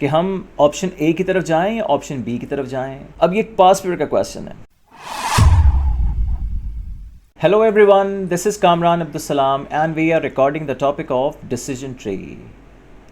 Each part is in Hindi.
कि हम ऑप्शन ए की तरफ जाएं या ऑप्शन बी की तरफ जाएं। अब ये एक पास पेपर का क्वेश्चन है। Hello everyone, this is Kamran Abdul Salam and we are recording the topic of decision tree.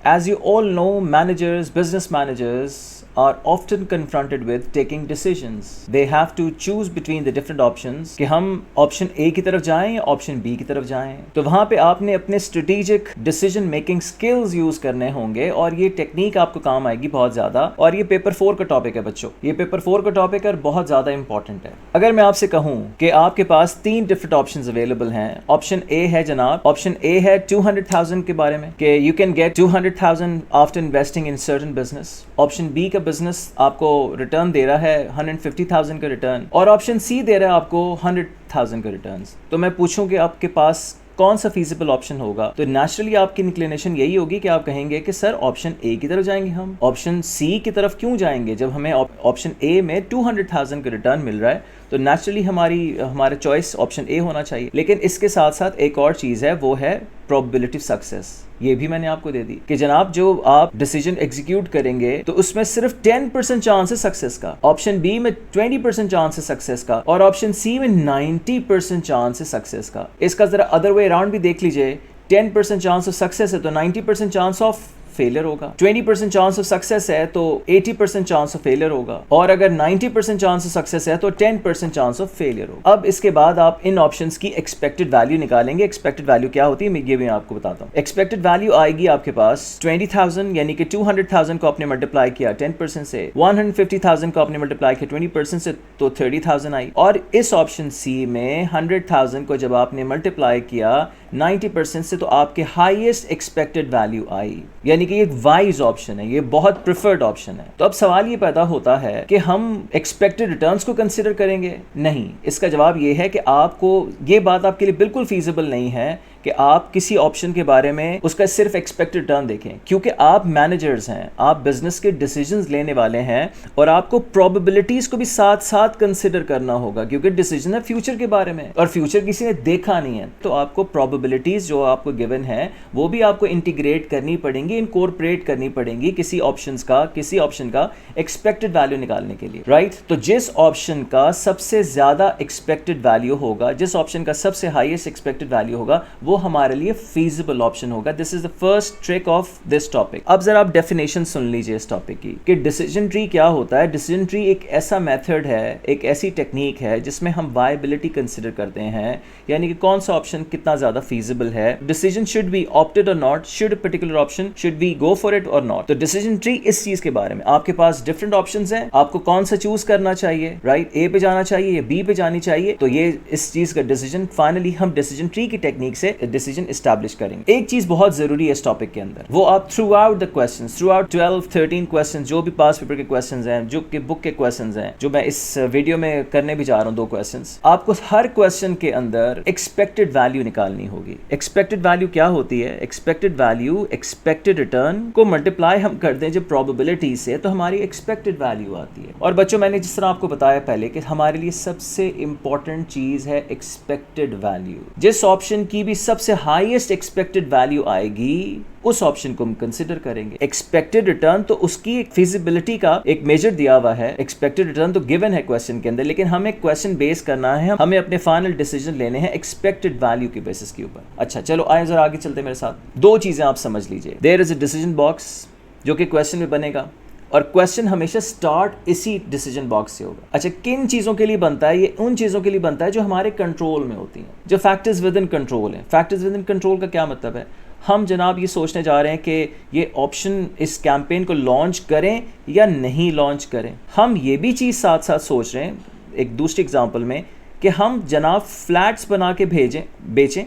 As you all know, managers, business managers are often confronted with taking decisions. They have to choose between the different options कि हम ऑप्शन ए की तरफ जाएं या ऑप्शन बी की तरफ जाएं। तो वहाँ पे आपने अपने strategic decision making skills use करने होंगे और ये टेक्निक आपको काम आएगी बहुत ज़्यादा। और ये पेपर 4 का टॉपिक है बच्चों, ये पेपर 4 का टॉपिक है और बहुत ज़्यादा इंपॉर्टेंट है। अगर मैं आपसे कहूँ कि आपके पास 3 डिफरेंट ऑप्शंस अवेलेबल हैं। ऑप्शन ए है जनाब, ऑप्शन ए है 200,000 के बारे में कि you can get 200,000 after investing in certain business. Option B का बिजनेस आपको रिटर्न दे रहा है 150,000 का रिटर्न, और ऑप्शन सी दे रहा है आपको 100,000 का रिटर्न। तो मैं पूछूं कि आपके पास कौन सा फीजिबल ऑप्शन होगा, तो नेचुरली आपकी इंक्लिनेशन यही होगी कि आप कहेंगे कि सर ऑप्शन ए की तरफ जाएंगे, हम ऑप्शन सी की तरफ क्यों जाएंगे जब हमें ऑप्शन ए में 200,000 का रिटर्न मिल रहा है। तो नेचुरली हमारा चॉइस ऑप्शन ए होना चाहिए। लेकिन इसके साथ साथ एक और चीज़ है, वो है प्रोबेबिलिटी सक्सेस। ये भी मैंने आपको दे दी कि जनाब जो आप डिसीजन एग्जीक्यूट करेंगे तो उसमें सिर्फ 10% चांस है सक्सेस का, ऑप्शन बी में 20% चांस है सक्सेस का, और ऑप्शन सी में 90% चांस है सक्सेस का। इसका जरा अदर वे अराउंड भी देख लीजिए, 10% चांस ऑफ सक्सेस है तो 90% चांस ऑफ फेलियर होगा, 20% चांस ऑफ सक्सेस है तो 80% चांस ऑफ फेलियर होगा, और अगर 90% चांस ऑफ सक्सेस है तो 10% चांस ऑफ फेलियर होगा। अब इसके बाद आप इन ऑप्शंस की एक्सपेक्टेड वैल्यू निकालेंगे। एक्सपेक्टेड वैल्यू क्या होती है ये भी मैं आपको बताता हूँ। एक्सपेक्टेड वैल्यू आएगी आपके पास 20,000, यानी कि 200,000 को आपने मल्टीप्लाई किया 10% से, 150,000 को आपने मल्टीप्लाई किया 20% से तो 30,000 आई, और इस ऑप्शन सी में 100,000 को जब आपने मल्टीप्लाई किया 90% से तो आपके हाईएस्ट एक्सपेक्टेड वैल्यू आई, यानी कि ये एक वाइज ऑप्शन है, ये बहुत प्रिफर्ड ऑप्शन है। तो अब सवाल ये पैदा होता है कि हम एक्सपेक्टेड रिटर्न्स को कंसीडर करेंगे? नहीं, इसका जवाब ये है कि आपको ये बात आपके लिए बिल्कुल फीजिबल नहीं है कि आप किसी ऑप्शन के बारे में उसका सिर्फ एक्सपेक्टेड रिटर्न देखें, क्योंकि आप मैनेजर्स हैं, आप बिजनेस के डिसीजंस लेने वाले हैं और आपको प्रोबेबिलिटीज को भी साथ साथ कंसिडर करना होगा, क्योंकि डिसीजन है फ्यूचर के बारे में और फ्यूचर किसी ने देखा नहीं है। तो आपको प्रोबेबिलिटीज जो आपको गिवन है वो भी आपको इंटीग्रेट करनी पड़ेंगी, इनकॉर्पोरेट करनी पड़ेंगी किसी ऑप्शन का एक्सपेक्टेड वैल्यू निकालने के लिए, राइट। तो जिस ऑप्शन का सबसे ज्यादा एक्सपेक्टेड वैल्यू होगा, जिस ऑप्शन का सबसे हाईएस्ट एक्सपेक्टेड वैल्यू होगा, वो हमारे लिए फीजिबल ऑप्शन होगा। This is the first trick of this topic. अब जरा आप डेफिनेशन सुन लीजिए इस टॉपिक की कि डिसीजन ट्री क्या होता है। डिसीजन ट्री एक ऐसा मेथड है, एक ऐसी टेक्निक है जिसमें हम वायबिलिटी कंसिडर करते हैं, यानी कि कौन सा ऑप्शन कितना ज्यादा फीजिबल है। डिसीजन शुड बी ऑप्टेड और not, should particular option should be go for it और नॉट। तो डिसीजन ट्री इस चीज के बारे में, आपके पास डिफरेंट ऑप्शंस हैं, आपको कौन सा चूज करना चाहिए, राइट, ए पे जाना चाहिए या बी पे जानी चाहिए। तो ये इस चीज का डिसीजन फाइनली हम डिसीजन ट्री की टेक्निक से डिसीजन एस्टैब्लिश करेंगे। एक चीज बहुत जरूरी है इस टॉपिक के अंदर, वो आप through out the questions, through out 12-13 questions, जो भी पास पेपर के क्वेश्चंस हैं, जो कि बुक के क्वेश्चंस हैं, जो मैं इस वीडियो में करने भी जा रहा हूं 2 क्वेश्चंस, आपको हर क्वेश्चन के अंदर एक्सपेक्टेड वैल्यू निकालनी होगी। एक्सपेक्टेड वैल्यू क्या होती है? एक्सपेक्टेड वैल्यू एक्सपेक्टेड रिटर्न को मल्टीप्लाई हम कर दें जब प्रोबेबिलिटी से, तो हमारी एक्सपेक्टेड वैल्यू आती है। और बच्चों, मैंने जिस तरह आपको बताया पहले कि हमारे लिए सबसे इंपॉर्टेंट चीज है एक्सपेक्टेड वैल्यू। जिस ऑप्शन की भी सबसे हाईएस्ट एक्सपेक्टेड वैल्यू आएगी उस ऑप्शन को हम कंसिडर करेंगे। एक्सपेक्टेड रिटर्न तो उसकी एक फिजिबिलिटी का एक मेजर दिया हुआ है, एक्सपेक्टेड रिटर्न तो गिवन है क्वेश्चन के अंदर, लेकिन हमें क्वेश्चन बेस करना है, हमें अपने फाइनल डिसीजन लेने हैं एक्सपेक्टेड वैल्यू के बेसिस के ऊपर। अच्छा चलो आए जरा आगे चलते मेरे साथ। 2 चीजें आप समझ लीजिए। There is a decision box जो कि क्वेश्चन में बनेगा, और क्वेश्चन हमेशा स्टार्ट इसी डिसीजन बॉक्स से होगा। अच्छा, किन चीज़ों के लिए बनता है? ये उन चीज़ों के लिए बनता है जो हमारे कंट्रोल में होती हैं, जो फैक्टर्स विद इन कंट्रोल है। फैक्टर्स विद इन कंट्रोल का क्या मतलब है? हम जनाब ये सोचने जा रहे हैं कि ये ऑप्शन इस कैंपेन को लॉन्च करें या नहीं लॉन्च करें। हम ये भी चीज़ साथ साथ सोच रहे हैं एक दूसरी एग्जांपल में कि हम जनाब फ्लैट्स बना के बेचें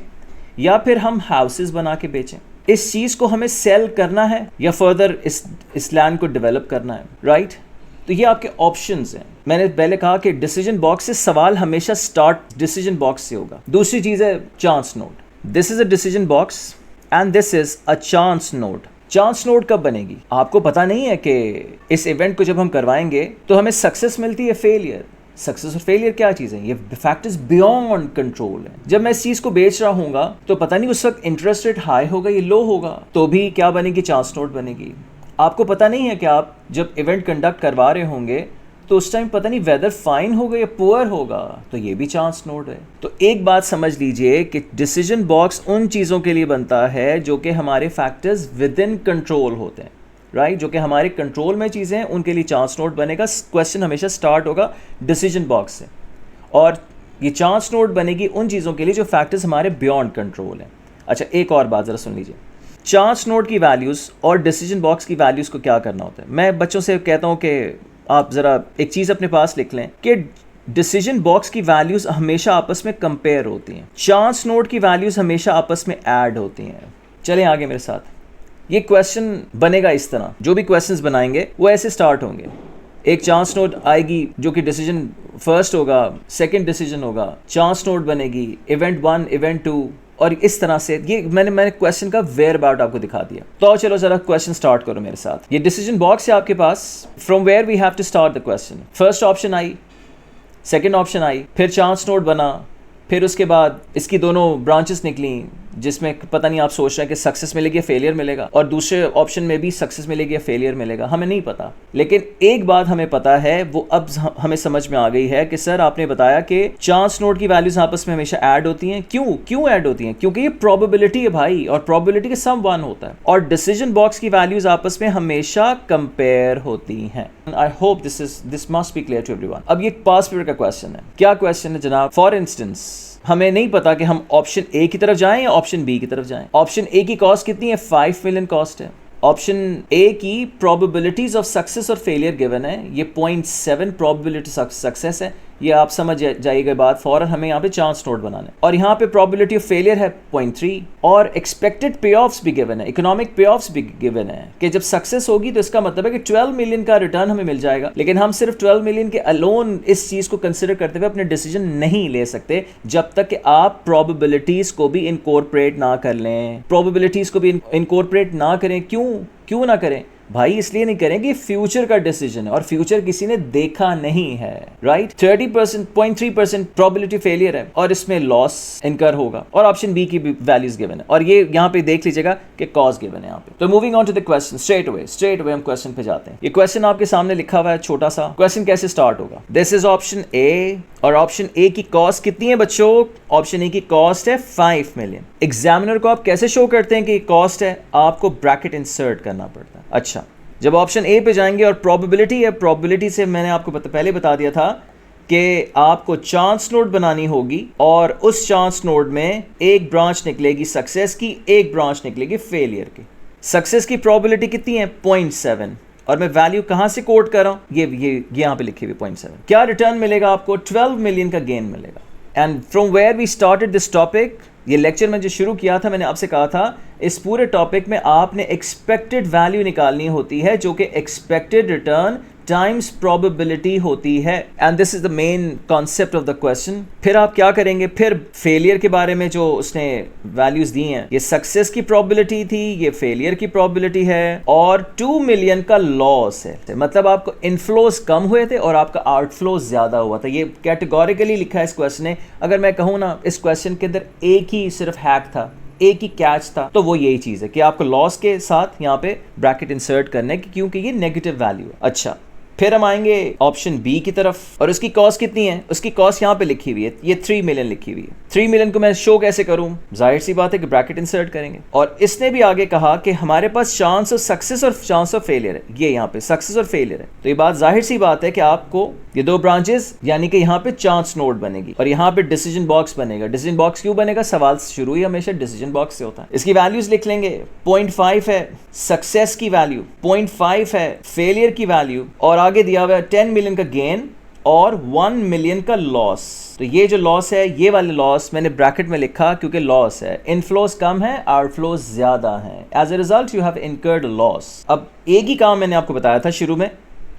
या फिर हम हाउसेस बना के बेचें। इस चीज़ को हमें सेल करना है या फर्दर इस लैंड को डेवलप करना है, राइट। तो ये आपके ऑप्शंस हैं। मैंने पहले कहा कि डिसीजन बॉक्स से सवाल हमेशा स्टार्ट डिसीजन बॉक्स से होगा। दूसरी चीज़ है chance note. This is a decision box and this is a chance note. Chance note कब बनेगी? आपको पता नहीं है कि इस इवेंट को जब हम करवाएंगे तो हमें सक्सेस मिलती है, फेलियर। सक्सेस और फेलियर क्या चीज़ है? ये फैक्टर्स बियॉन्ड कंट्रोल है। जब मैं इस चीज़ को बेच रहा हूँगा तो पता नहीं उस वक्त इंटरेस्ट रेट हाई होगा या लो होगा, तो भी क्या बनेगी? चांस नोट बनेगी। आपको पता नहीं है कि आप जब इवेंट कंडक्ट करवा रहे होंगे तो उस टाइम पता नहीं वेदर फाइन होगा या पुअर होगा, तो ये भी चांस नोड है। तो एक बात समझ लीजिए कि डिसीजन बॉक्स उन चीज़ों के लिए बनता है जो कि हमारे फैक्टर्स विद इन कंट्रोल होते हैं, राइट, जो कि हमारे कंट्रोल में चीज़ें हैं, उनके लिए चांस नोड बनेगा। क्वेश्चन हमेशा स्टार्ट होगा डिसीजन बॉक्स से, और ये चांस नोड बनेगी उन चीज़ों के लिए जो फैक्टर्स हमारे बियॉन्ड कंट्रोल हैं। अच्छा, एक और बात ज़रा सुन लीजिए, चांस नोड की वैल्यूज़ और डिसीजन बॉक्स की वैल्यूज़ को क्या करना होता है। मैं बच्चों से कहता हूँ कि आप ज़रा एक चीज़ अपने पास लिख लें कि डिसीजन बॉक्स की वैल्यूज़ हमेशा आपस में कंपेयर होती हैं, चांस नोड की वैल्यूज़ हमेशा आपस में ऐड होती हैं। चलें आगे मेरे साथ। ये क्वेश्चन बनेगा इस तरह, जो भी क्वेश्चंस बनाएंगे वो ऐसे स्टार्ट होंगे। एक चांस नोड आएगी जो कि डिसीजन फर्स्ट होगा, सेकंड डिसीजन होगा, चांस नोड बनेगी, इवेंट 1, इवेंट 2, और इस तरह से ये मैंने क्वेश्चन का वेयर अबाउट आपको दिखा दिया। तो चलो जरा क्वेश्चन स्टार्ट करो मेरे साथ। ये डिसीजन बॉक्स है आपके पास, from where we have to start the question. First option I, second option I, फिर चांस नोड बना, फिर उसके बाद इसकी दोनों ब्रांचेस निकली जिसमें पता नहीं आप सोच रहे हैं कि सक्सेस मिलेगी या फेलियर मिलेगा, और दूसरे ऑप्शन में भी सक्सेस मिलेगी या फेलियर मिलेगा, हमें नहीं पता। लेकिन एक बात हमें पता है, वो अब हमें समझ में आ गई है कि सर आपने बताया कि चांस नोड की वैल्यूज आपस में हमेशा ऐड होती हैं। क्यों ऐड होती हैं? क्योंकि ये प्रोबेबिलिटी है भाई, और प्रोबेबिलिटी के सम 1 होता है, और डिसीजन बॉक्स की वैल्यूज आपस में हमेशा कंपेयर होती हैं। I hope this must be clear to everyone. अब ये पास्ट पीरियड का क्वेश्चन है। क्या क्वेश्चन है जनाब? फॉर इंस्टेंस हमें नहीं पता कि हम ऑप्शन ए की तरफ जाएं या ऑप्शन बी की तरफ जाएं। ऑप्शन ए की कॉस्ट कितनी है? 5 मिलियन कॉस्ट है। ऑप्शन ए की प्रोबेबिलिटीज ऑफ सक्सेस और फेलियर गिवन है, ये 0.7 प्रोबेबिलिटी सक्सेस है। ये आप समझ जाइएगा बात, फॉरन हमें यहाँ पे चांस नोड बनाना है, और यहाँ पे प्रोबेबिलिटी ऑफ फेलियर है 0.3, और एक्सपेक्टेड पे ऑफ्स भी गिवन है, इकोनॉमिक पे ऑफ्स भी गिवन है कि जब सक्सेस होगी तो इसका मतलब है कि 12 मिलियन का रिटर्न हमें मिल जाएगा। लेकिन हम सिर्फ 12 मिलियन के अलोन इस चीज को कंसिडर करते हुए अपने डिसीजन नहीं ले सकते जब तक कि आप प्रोबेबिलिटीज को भी इनकॉर्पोरेट ना कर लें। प्रोबेबिलिटीज को भी इनकॉर्पोरेट ना करें। क्यों ना करें भाई? इसलिए नहीं करें कि फ्यूचर का डिसीजन है और फ्यूचर किसी ने देखा नहीं है, राइट। 30% 0.3% प्रोबेबिलिटी फेलियर है और इसमें लॉस इनकर होगा, और ऑप्शन बी की भी वैल्यूज गिवन है, और ये यहाँ पे देख लीजिएगा कि कॉज गिवन है यहाँ पे। तो moving on to the question, straight away हम क्वेश्चन पे जाते हैं। ये क्वेश्चन आपके सामने लिखा हुआ है, छोटा सा क्वेश्चन कैसे स्टार्ट होगा। दिस इज ऑप्शन ए, और ऑप्शन ए की कॉस्ट कितनी है बच्चों? ऑप्शन ए की कॉस्ट है 5 मिलियन। एग्जामिनर को आप कैसे शो करते हैं कि कॉस्ट है? आपको ब्रैकेट इंसर्ट करना पड़ता है। अच्छा, जब ऑप्शन ए पे जाएंगे और प्रोबेबिलिटी है, प्रोबेबिलिटी से मैंने आपको पहले बता दिया था कि आपको चांस नोड बनानी होगी, और उस चांस नोड में एक ब्रांच निकलेगी सक्सेस की, एक ब्रांच निकलेगी फेलियर की। सक्सेस की प्रोबेबिलिटी कितनी है? 0.7, और मैं वैल्यू कहां से कोट कर रहा हूं? ये यहां पे लिखी हुई 0.7। क्या रिटर्न मिलेगा आपको? 12 मिलियन का गेन मिलेगा। And from where we started this topic, ये लेक्चर में जो शुरू किया था, मैंने आपसे कहा था इस पूरे टॉपिक में आपने एक्सपेक्टेड वैल्यू निकालनी होती है, जो कि एक्सपेक्टेड रिटर्न टाइम्स प्रोबेबिलिटी होती है, and this is the main concept of the question. फिर आप क्या करेंगे? फिर फेलियर के बारे में जो उसने वैल्यूज दी हैं, ये सक्सेस की प्रोबेबिलिटी थी, ये फेलियर की प्रोबेबिलिटी है, और 2 मिलियन का लॉस है। मतलब आपको इनफ्लोज कम हुए थे और आपका आउटफ्लोज ज्यादा हुआ था। ये कैटेगोरिकली लिखा है इस क्वेश्चन ने। अगर मैं कहूँ ना, इस क्वेश्चन के अंदर एक ही सिर्फ हैक था, एक ही कैच था, तो वो यही चीज है कि आपको लॉस के साथ यहाँ पे ब्रैकेट इंसर्ट करने की, क्योंकि ये नेगेटिव वैल्यू है। अच्छा, फिर हम आएंगे ऑप्शन बी की तरफ, और उसकी कॉस्ट कितनी है? उसकी कॉस्ट यहाँ पे लिखी हुई है, ये 3 मिलियन लिखी हुई है। 3 मिलियन को मैं शो कैसे करूं? जाहिर सी बात है कि ब्रैकेट इंसर्ट करेंगे। और इसने भी आगे कहा कि हमारे पास चांस ऑफ सक्सेस और चांस ऑफ फेलियर है, ये यहाँ पे सक्सेस और फेलियर है। तो ये बात जाहिर सी बात है कि आपको ये दो ब्रांचेस, यानी कि यहाँ पे चांस नोड बनेगी और यहाँ पे डिसीजन बॉक्स बनेगा। डिसीजन बॉक्स क्यों बनेगा? सवाल शुरू ही हमेशा डिसीजन बॉक्स से होता है। इसकी वैल्यूज लिख लेंगे। 0.5 है सक्सेस की वैल्यू, 0.5 है फेलियर की वैल्यू, और आगे दिया हुआ है 10 मिलियन का गेन और 1 मिलियन का लॉस। तो ये जो लॉस है, ये वाले लॉस मैंने ब्रैकेट में लिखा क्योंकि लॉस है। इनफ्लोज कम है, आउटफ्लोज ज्यादा है। As a result you have incurred loss. अब एक ही काम मैंने आपको बताया था शुरू में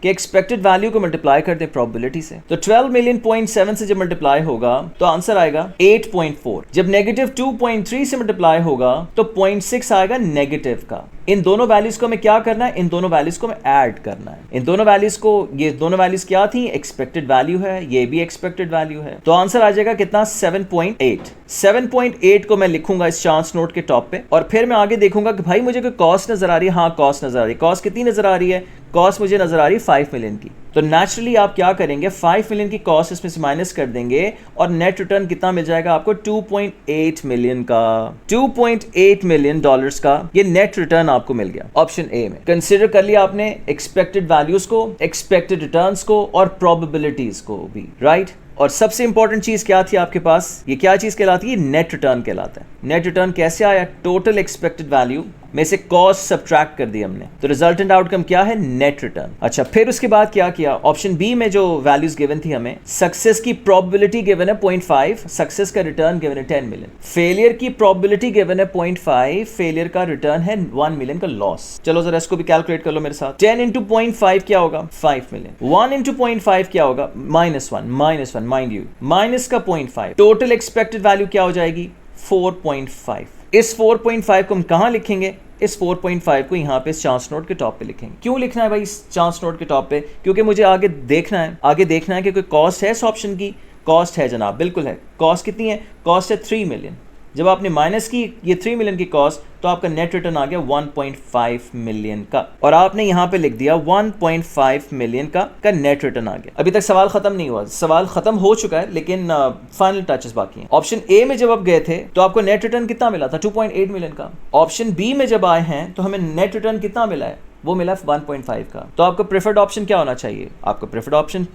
कि एक्सपेक्टेड वैल्यू को मल्टीप्लाई कर दें प्रोबेबिलिटी से। तो 12 मिलियन 0.7 से जब मल्टीप्लाई होगा तो आंसर आएगा 8.4। जब नेगेटिव 2.3 से मल्टीप्लाई होगा तो 0.6 आएगा नेगेटिव का। इन दोनों वैल्यूज को हमें क्या करना है, इन दोनों वैल्यूज को हमें ऐड करना है। इन दोनों वैल्यूज को, ये दोनों वैल्यूज क्या थी, एक्सपेक्टेड वैल्यू है, ये भी एक्सपेक्टेड वैल्यू है। तो आंसर आ जाएगा कितना, 7.8। 7.8 को मैं लिखूंगा इस चांस नोट के टॉप पे, और फिर मैं आगे देखूंगा कि भाई मुझे कोई कॉस्ट नजर आ रही है। हाँ, कॉस्ट नजर आ रही है। कॉस्ट कितनी नजर आ रही है, कॉस्ट मुझे नजर आ रही है 5 मिलियन की। तो नेचुरली आप क्या करेंगे, 5 मिलियन की कॉस्ट इसमें से माइनस कर देंगे और नेट रिटर्न कितना मिल जाएगा आपको, 2.8 मिलियन का। 2.8 मिलियन डॉलर्स का ये नेट रिटर्न आपको मिल गया ऑप्शन ए में। कंसीडर कर लिया आपने एक्सपेक्टेड वैल्यूज को, एक्सपेक्टेड रिटर्न्स को और प्रोबेबिलिटीज को भी, राइट। और सबसे इंपॉर्टेंट चीज क्या थी आपके पास, ये क्या चीज कहलाती है, नेट रिटर्न कहलाता है। नेट रिटर्न कैसे आया, टोटल एक्सपेक्टेड वैल्यू में से कॉस्ट सब्ट्रैक्ट कर दी हमने, तो रिजल्टेंट आउटकम क्या है, नेट रिटर्न। अच्छा, फिर उसके बाद क्या किया, ऑप्शन बी में जो वैल्यूज गिवन थी हमें, सक्सेस की प्रोबेबिलिटी गिवन है 0.5, सक्सेस का रिटर्न गिवन है 10 मिलियन। फेलियर की प्रोबेबिलिटी गिवन है 0.5, फेलियर का रिटर्न है 1 मिलियन का लॉस। चलो जरा इसको भी कैलकुलेट कर लो मेरे साथ। 10 इंटू 0.5 क्या होगा, 5 मिलियन। 1 इंटू 0.5 क्या होगा, -1 माइंड यू, माइनस का 0.5, टोटल एक्सपेक्टेड वैल्यू क्या हो जाएगी, 4.5। इस 4.5 को हम कहां लिखेंगे, इस 4.5 को यहां पे इस चांस नोट के टॉप पे लिखेंगे। क्यों लिखना है भाई इस चांस नोट के टॉप पे, क्योंकि मुझे आगे देखना है कि कोई कॉस्ट है इस ऑप्शन की। कॉस्ट है जनाब, बिल्कुल है। कॉस्ट कितनी है, कॉस्ट है 3 मिलियन। जब आपने माइनस की ये 3 मिलियन की कॉस्ट, तो आपका नेट रिटर्न आ गया 1.5 मिलियन का, और आपने यहां पे लिख दिया 1.5 मिलियन का नेट रिटर्न आ गया। अभी तक सवाल खत्म नहीं हुआ, सवाल खत्म हो चुका है लेकिन फाइनल टचेस बाकी हैं। ऑप्शन ए में जब आप गए थे तो आपको नेट रिटर्न कितना मिला था, 2.8 मिलियन का। ऑप्शन बी में जब आए हैं तो हमें नेट रिटर्न कितना मिला है, वो मिला 1.5 का। तो आपका प्रेफर्ड ऑप्शन क्या होना चाहिए, आपका प्रेफर्ड ऑप्शन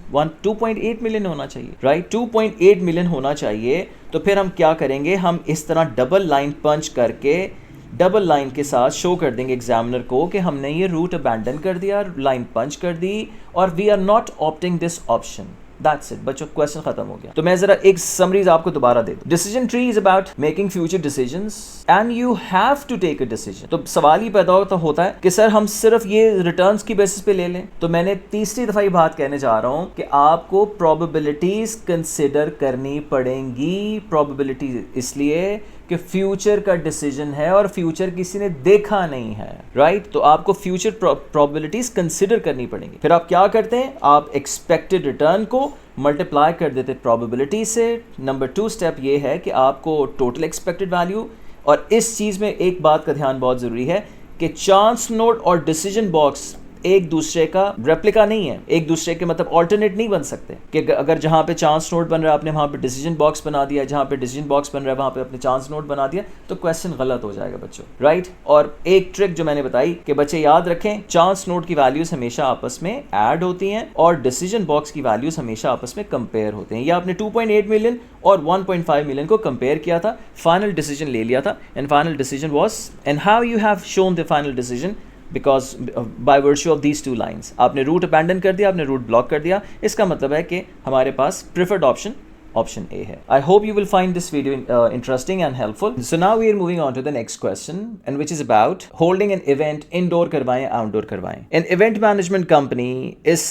2.8 मिलियन होना चाहिए, राइट। 2.8 मिलियन होना चाहिए। तो फिर हम क्या करेंगे, हम इस तरह डबल लाइन पंच करके डबल लाइन के साथ शो कर देंगे एग्जामिनर को कि हमने ये रूट अबैंडन कर दिया, लाइन पंच कर दी, और we are not opting this option. That's it, बच्चों, क्वेश्चन खत्म हो गया। तो मैं जरा एक समरीज आपको दोबारा दे दूं। Decision tree is about making future decisions and you have to take a decision. तो सवाल ही पैदा होता है कि सर हम सिर्फ ये रिटर्न्स की बेसिस पे ले लें। तो मैंने तीसरी दफा ये बात कहने जा रहा हूं कि आपको प्रोबेबिलिटीज कंसिडर करनी पड़ेंगी। प्रोबेबिलिटी इसलिए कि फ्यूचर का डिसीजन है और फ्यूचर किसी ने देखा नहीं है, राइट। तो आपको फ्यूचर प्रोबेबिलिटीज कंसिडर करनी पड़ेंगी। फिर आप क्या करते हैं, आप एक्सपेक्टेड रिटर्न को मल्टीप्लाई कर देते प्रोबेबिलिटी से। नंबर 2 स्टेप ये है कि आपको टोटल एक्सपेक्टेड वैल्यू, और इस चीज़ में एक बात का ध्यान बहुत ज़रूरी है कि चांस नोट और डिसीजन बॉक्स एक दूसरे का रेप्लिका नहीं है, एक दूसरे के मतलब ऑल्टरनेट नहीं बन सकते कि अगर जहां पे चांस नोट बन रहा है आपने वहां पे डिसीजन बॉक्स बना दिया, जहां पे डिसीजन बॉक्स बन रहा है वहां पे आपने चांस नोट बना दिया, तो क्वेश्चन गलत हो जाएगा बच्चों, राइट। और एक ट्रिक जो मैंने बताई कि बच्चे याद रखें, चांस नोट की वैल्यूज हमेशा आपस में ऐड होती हैं और डिसीजन बॉक्स की वैल्यूज हमेशा आपस में कंपेयर होते हैं। ये आपने 2.8 मिलियन और 1.5 मिलियन को कंपेयर किया था, फाइनल डिसीजन ले लिया था, and final decision was, and how you have shown the final decision, because by virtue of these 2 lines. आपने रूट अबैंडन कर दिया, आपने रूट ब्लॉक कर दिया। इसका मतलब है कि हमारे पास प्रेफर्ड ऑप्शन ऑप्शन ए है। I hope you will find this video interesting and helpful. So now we are moving on to the next question, and which is about holding an event, indoor करवाएं आउटडोर करवाएं। An event management company is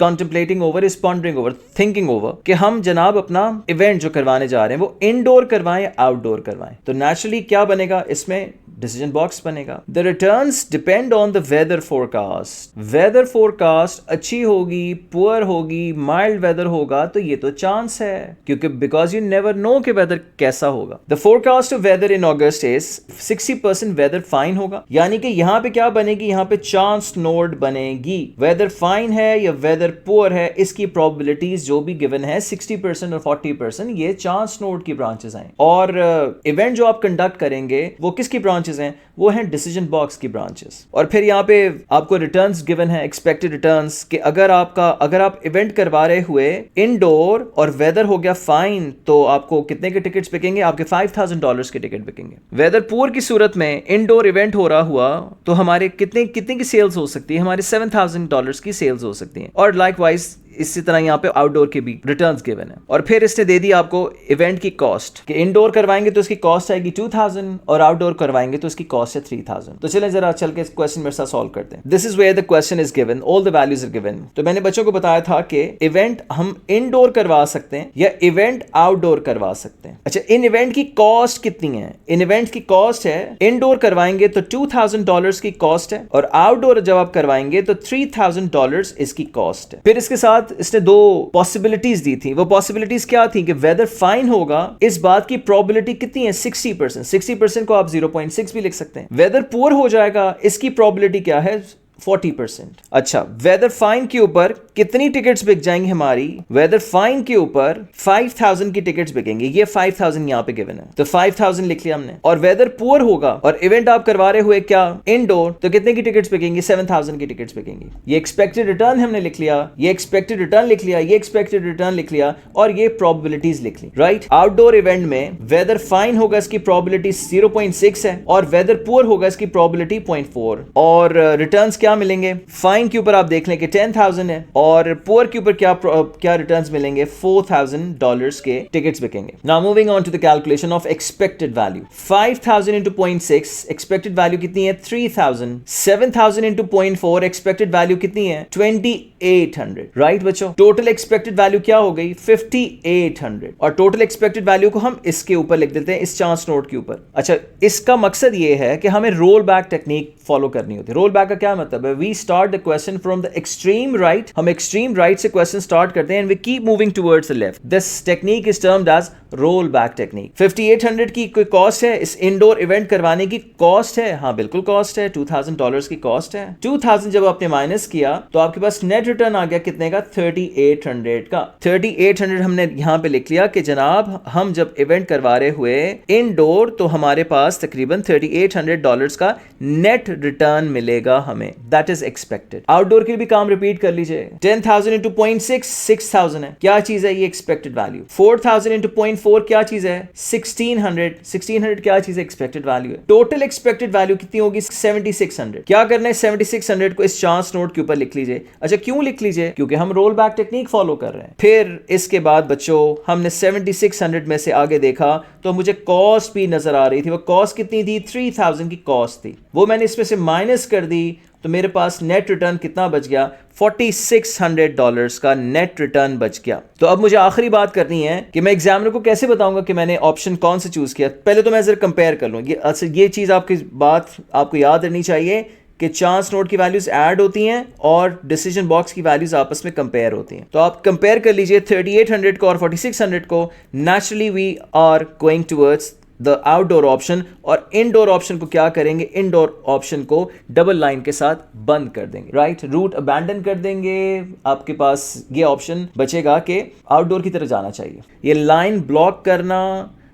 contemplating over, is pondering over, thinking over कि हम जनाब अपना इवेंट जो करवाने जा रहे हैं वो इनडोर करवाएं या आउटडोर करवाएं। तो नेचुरली क्या बनेगा, इसमें डिसीजन बॉक्स बनेगा। The returns depend on the weather forecast. Weather forecast अच्छी होगी, पुअर होगी, माइल्ड वेदर होगा, तो ये तो चांस है, क्योंकि बिकॉज यू नेवर नो कि वेदर कैसा होगा। The forecast of weather in August is 60% weather fine होगा, यानी कि यहाँ पे क्या बनेगी, यहाँ पे चांस नोड बनेगी। वेदर फाइन है या वेदर पुअर है, इसकी प्रोबेबिलिटीज जो भी गिवन है 60% और 40%, ये चांस नोड की ब्रांचेस हैं। और इवेंट जो आप कंडक्ट करेंगे वो किसकी ब्रांचेस हैं, वो हैं डिसीजन बॉक्स की ब्रांचेस। और फिर यहाँ पे आपको रिटर्न्स गिवन है, एक्सपेक्टेड रिटर्न्स, कि अगर आप इवेंट करवा रहे हुए इनडोर और वेदर हो गया फाइन, तो आपको कितने के टिकट्स बिकेंगे, आपके $5,000 के टिकट बिकेंगे। वेदर पुअर की सूरत में इनडोर इवेंट हो रहा हुआ तो हमारे कितने की सेल्स हो सकती है, हमारे $7,000 की सेल्स हो सकती हैं। और लाइकवाइज इसी तरह यहाँ पे आउटडोर के भी रिटर्न्स गिवन है। और फिर इसने दे दी आपको इवेंट की कॉस्ट कि इंडोर करवाएंगे तो उसकी कॉस्ट आएगी 2000 और आउटडोर करवाएंगे तो उसकी कॉस्ट है 3000। तो चलें जरा चल के क्वेश्चन मेरे साथ सॉल्व करते हैं। This is where the question is given, all the values are given. तो मैंने बच्चों को बताया था कि इवेंट हम इनडोर करवा सकते हैं या इवेंट आउटडोर करवा सकते हैं। अच्छा, इन इवेंट की कॉस्ट कितनी है? इन इवेंट की कॉस्ट है, इनडोर करवाएंगे तो $2000 की कॉस्ट है और आउटडोर जब आप करवाएंगे तो $3000 इसकी कॉस्ट है। फिर इसके साथ इसने दो पॉसिबिलिटीज दी थी। वो पॉसिबिलिटीज क्या थी कि वेदर फाइन होगा, इस बात की प्रोबेबिलिटी कितनी है? 60%। 60% को आप 0.6 भी लिख सकते हैं। वेदर पुअर हो जाएगा, इसकी प्रोबेबिलिटी क्या है? 40%। अच्छा, वेदर फाइन के ऊपर कितनी टिकट्स बिक जाएंगी हमारी? वेदर फाइन के ऊपर 5000 की टिकट्स बिकेंगी। ये 5000 यहां पे गिवन है तो 5000 लिख लिया हमने। और वेदर पुअर होगा और इवेंट आप करवा रहे हुए क्या इनडोर, तो कितने की टिकट्स बिकेंगी? 7000 की टिकट्स बिकेंगी। ये एक्सपेक्टेड रिटर्न हमने लिख लिया, ये एक्सपेक्टेड रिटर्न लिख लिया, ये एक्सपेक्टेड रिटर्न लिख लिया और ये प्रोबेबिलिटीज लिख ली। राइट, आउटडोर इवेंट में वेदर फाइन होगा, इसकी प्रोबेबिलिटी 0.6 है और वेदर पुअर होगा, इसकी प्रोबेबिलिटी 0.4। और रिटर्न्स क्या मिलेंगे? फाइन के ऊपर आप देख लें कि 10,000 है और पुअर के ऊपर क्या रिटर्न्स मिलेंगे? $4000 के टिकट्स बिकेंगे। Now moving on to the calculation of expected value. 5000 into 0.6 expected value कितनी है? 3000। 7000 into 0.4 एक्सपेक्टेड वैल्यू कितनी है? 2800। राइट बच्चों, टोटल एक्सपेक्टेड वैल्यू क्या हो गई? 5800। और टोटल एक्सपेक्टेड वैल्यू को हम इसके ऊपर लिख देते हैं, इस चांस नोट के ऊपर। अच्छा, इसका मकसद ये है कि हमें रोल बैक टेक्निक फॉलो करनी होती है। रोल बैक का क्या मतलब है? We start the question from the extreme right. हम एक्सट्रीम राइट से क्वेश्चन स्टार्ट करते हैं and we keep moving towards the left. This technique is termed as roll back technique. 5800 की कोई कॉस्ट है, इस इंडोर इवेंट करवाने की कॉस्ट है। हाँ बिल्कुल कॉस्ट है, $2000 की कॉस्ट है। 2000 जब आपने माइनस किया तो आपके पास नेट रिटर्न आ गया कितने का? 3800 का। 3800 हमने यहां पे लिख लिया कि जनाब हम जब इवेंट करवा रहे हुए इनडोर तो हमारे पास तकरीबन $3800 का नेट रिटर्न मिलेगा हमें। That is expected. आउटडोर के भी काम रिपीट कर लीजिए। 10,000 into 0.6 6000 है। क्या चीज है? ये एक्सपेक्टेड वैल्यू। 4000 into 0.4 क्या चीज है? 1600 क्या चीज है? एक्सपेक्टेड वैल्यू है। टोटल एक्सपेक्टेड वैल्यू कितनी होगी? 7600। क्या करना है? 7600 को इस चांस नोट के ऊपर लिख लीजिए। अच्छा, क्यों लिख लीजिए? क्योंकि हम रोल बैक टेक्निक फॉलो कर रहे हैं। फिर इसके बाद बच्चों हमने 7600 में से आगे देखा तो मुझे कॉस्ट भी नजर आ रही थी। वो कॉस्ट कितनी थी? 3000 की कॉस्ट थी। वो मैंने इसमें से माइनस कर दी तो मेरे पास नेट रिटर्न कितना बच गया? $4600 का नेट रिटर्न बच गया। तो अब मुझे आखिरी बात करनी है कि मैं एग्जामिनर को कैसे बताऊंगा कि मैंने ऑप्शन कौन से चूज किया। पहले तो मैं जरा कंपेयर कर लूं। ये चीज आपकी बात आपको याद रखनी चाहिए कि चांस नोट की वैल्यूज ऐड होती हैं और डिसीजन बॉक्स की वैल्यूज आपस में कंपेयर होती हैं। तो आप कंपेयर कर लीजिए 3800 को और 4600 को। Naturally we are going towards the outdoor option. और इनडोर ऑप्शन को क्या करेंगे? इनडोर ऑप्शन को डबल लाइन के साथ बंद कर देंगे। राइट, रूट अबैंडन कर देंगे। आपके पास ये ऑप्शन बचेगा कि आउटडोर की तरफ जाना चाहिए। ये लाइन ब्लॉक करना,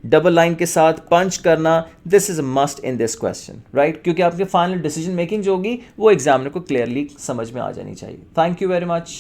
डबल लाइन के साथ पंच करना, this is a must in this question. Right, क्योंकि आपके फाइनल डिसीजन मेकिंग जो होगी वो एग्जामिनर को क्लियरली समझ में आ जानी चाहिए। Thank you very much.